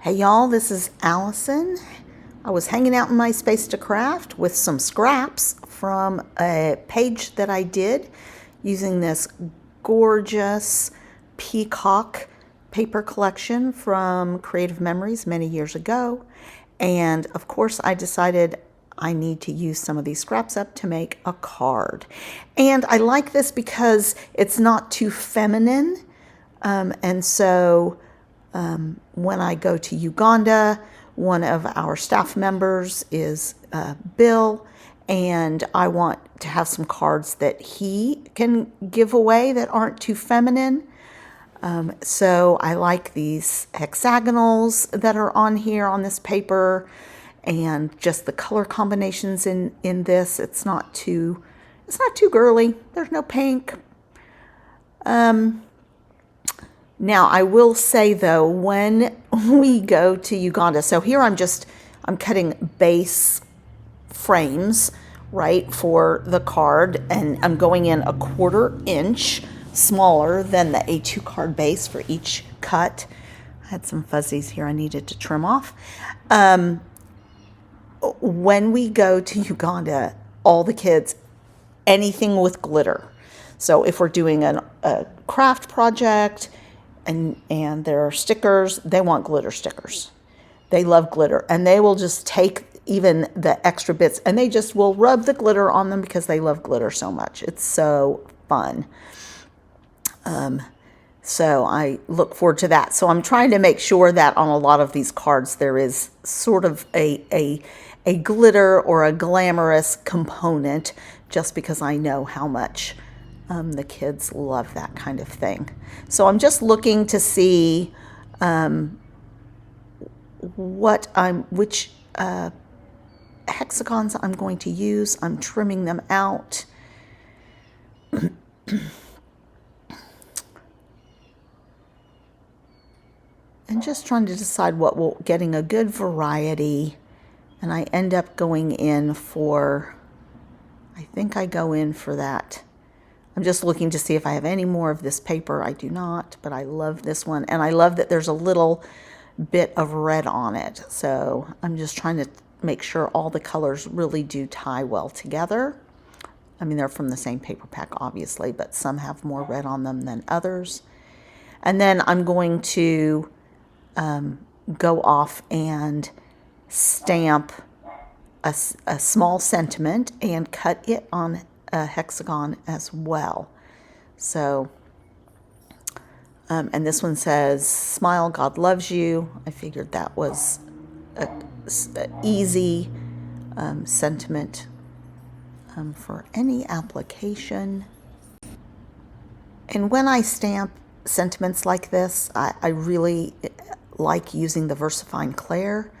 Hey y'all, this is Allison. I was hanging out in my space to craft with some scraps from a page that I did using this gorgeous peacock paper collection from Creative Memories many years ago. And of course I decided I need to use some of these scraps up to make a card. And I like this because it's not too feminine. When I go to Uganda, one of our staff members is Bill, and I want to have some cards that he can give away that aren't too feminine. So I like these hexagonals that are on here on this paper, and just the color combinations in this. It's not too girly. There's no pink. Now, I will say, though, when we go to Uganda, so here I'm cutting base frames, right, for the card, and I'm going in 1/4 inch smaller than the A2 card base for each cut. I had some fuzzies here I needed to trim off. When we go to Uganda, all the kids, anything with glitter. So if we're doing a craft project, and there are stickers, they want glitter stickers. They love glitter, and they will just take even the extra bits and they just will rub the glitter on them because they love glitter so much. It's so fun. So I look forward to that. So I'm trying to make sure that on a lot of these cards there is sort of a glitter or a glamorous component, just because I know how much the kids love that kind of thing. So I'm just looking to see which hexagons I'm going to use. I'm trimming them out. And just trying to decide getting a good variety. And I end up going in for, I think I go in for that. I'm just looking to see if I have any more of this paper. I do not, but I love this one. And I love that there's a little bit of red on it. So I'm just trying to make sure all the colors really do tie well together. I mean, they're from the same paper pack, obviously, but some have more red on them than others. And then I'm going to go off and stamp a small sentiment and cut it on a hexagon as well. So, and this one says, "Smile, God loves you." I figured that was an easy sentiment for any application. And when I stamp sentiments like this, I really like using the VersaFine Clair.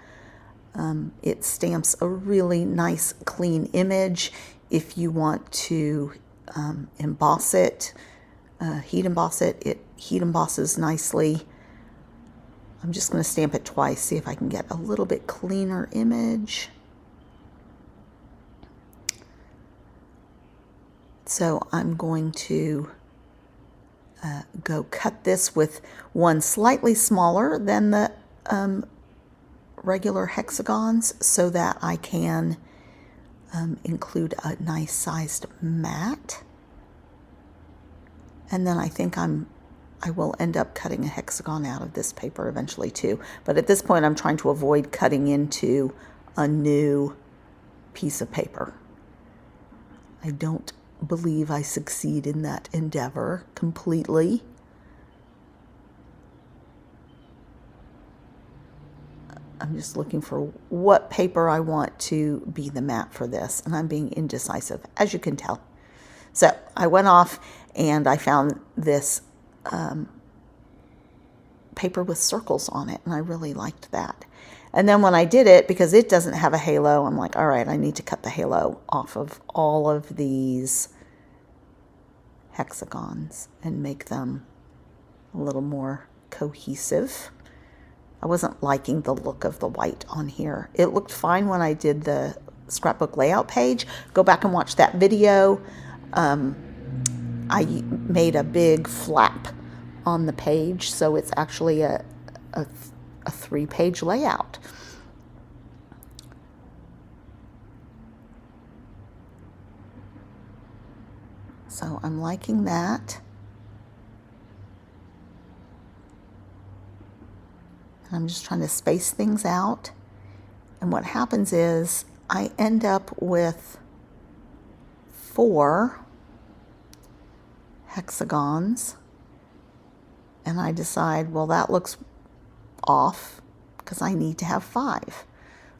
It stamps a really nice, clean image. If you want to emboss it, heat emboss it, it heat embosses nicely. I'm just going to stamp it twice, see if I can get a little bit cleaner image. So I'm going to go cut this with one slightly smaller than the regular hexagons, so that I can include a nice sized mat. And then I think I will end up cutting a hexagon out of this paper eventually too. But at this point I'm trying to avoid cutting into a new piece of paper. I don't believe I succeed in that endeavor completely. I'm just looking for what paper I want to be the mat for this, and I'm being indecisive, as you can tell. So I went off and I found this paper with circles on it, and I really liked that. And then when I did it, because it doesn't have a halo, I'm like, all right, I need to cut the halo off of all of these hexagons and make them a little more cohesive. I wasn't liking the look of the white on here. It looked fine when I did the scrapbook layout page. Go back and watch that video. I made a big flap on the page, so it's actually a a 3-page layout. So I'm liking that. And I'm just trying to space things out. And what happens is I end up with 4 hexagons. And I decide, well, that looks off because I need to have 5.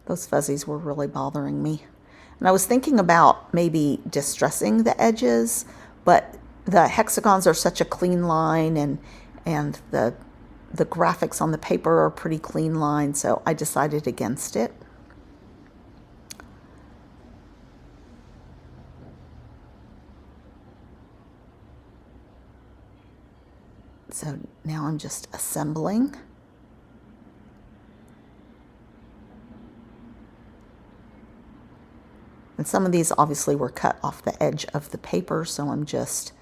Those fuzzies were really bothering me. And I was thinking about maybe distressing the edges, but the hexagons are such a clean line, and the graphics on the paper are pretty clean lines, so I decided against it. So now I'm just assembling. And some of these obviously were cut off the edge of the paper, so I'm just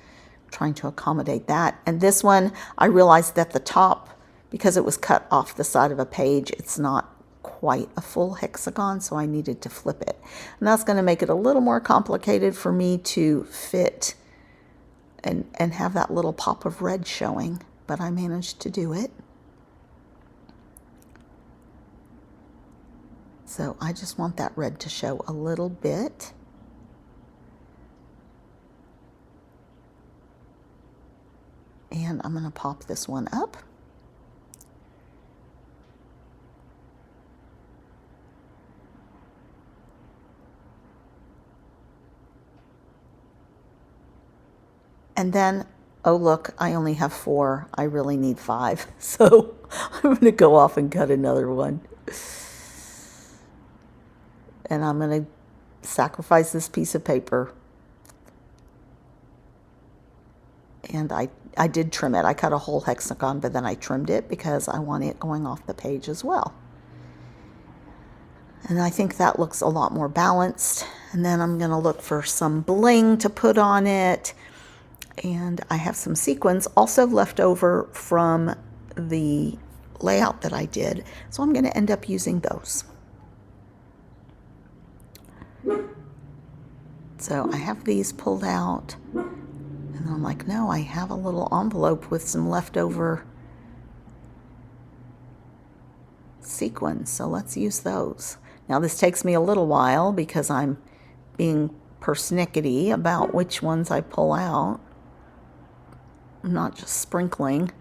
trying to accommodate that. And this one, I realized that the top, because it was cut off the side of a page, it's not quite a full hexagon, so I needed to flip it. And that's going to make it a little more complicated for me to fit and have that little pop of red showing, but I managed to do it. So I just want that red to show a little bit. And I'm going to pop this one up. And then, oh look, I only have 4. I really need 5. So I'm going to go off and cut another one. And I'm going to sacrifice this piece of paper. And I did trim it. I cut a whole hexagon, but then I trimmed it because I want it going off the page as well. And I think that looks a lot more balanced. And then I'm going to look for some bling to put on it. And I have some sequins also left over from the layout that I did. So I'm going to end up using those. So I have these pulled out. And I'm like, no, I have a little envelope with some leftover sequins. So let's use those. Now this takes me a little while because I'm being persnickety about which ones I pull out. I'm not just sprinkling.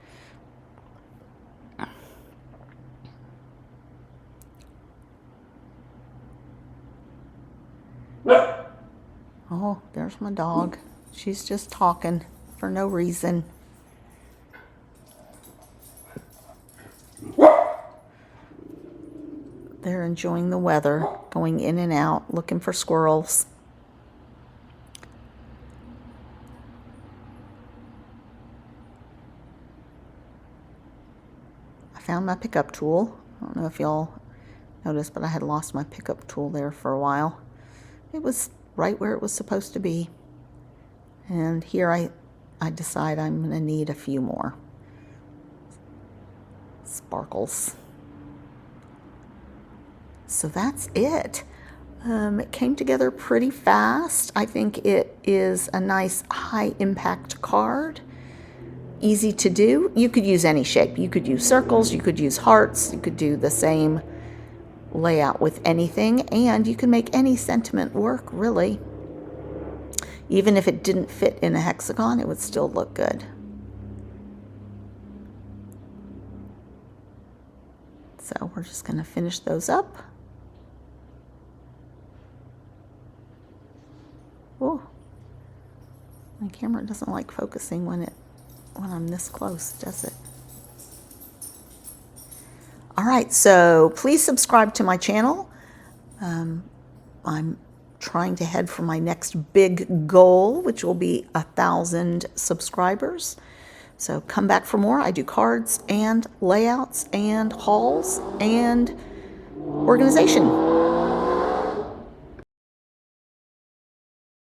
Oh, there's my dog. She's just talking for no reason. They're enjoying the weather, going in and out, looking for squirrels. I found my pickup tool. I don't know if y'all noticed, but I had lost my pickup tool there for a while. It was right where it was supposed to be. And here I decide I'm going to need a few more sparkles. So that's it. It came together pretty fast. I think it is a nice high impact card. Easy to do. You could use any shape. You could use circles, you could use hearts, you could do the same layout with anything, and you can make any sentiment work, really. Even if it didn't fit in a hexagon, it would still look good. So we're just going to finish those up. Oh, my camera doesn't like focusing when I'm this close, does it? All right, so please subscribe to my channel. I'm trying to head for my next big goal, which will be 1,000 subscribers. So come back for more. I do cards and layouts and hauls and organization.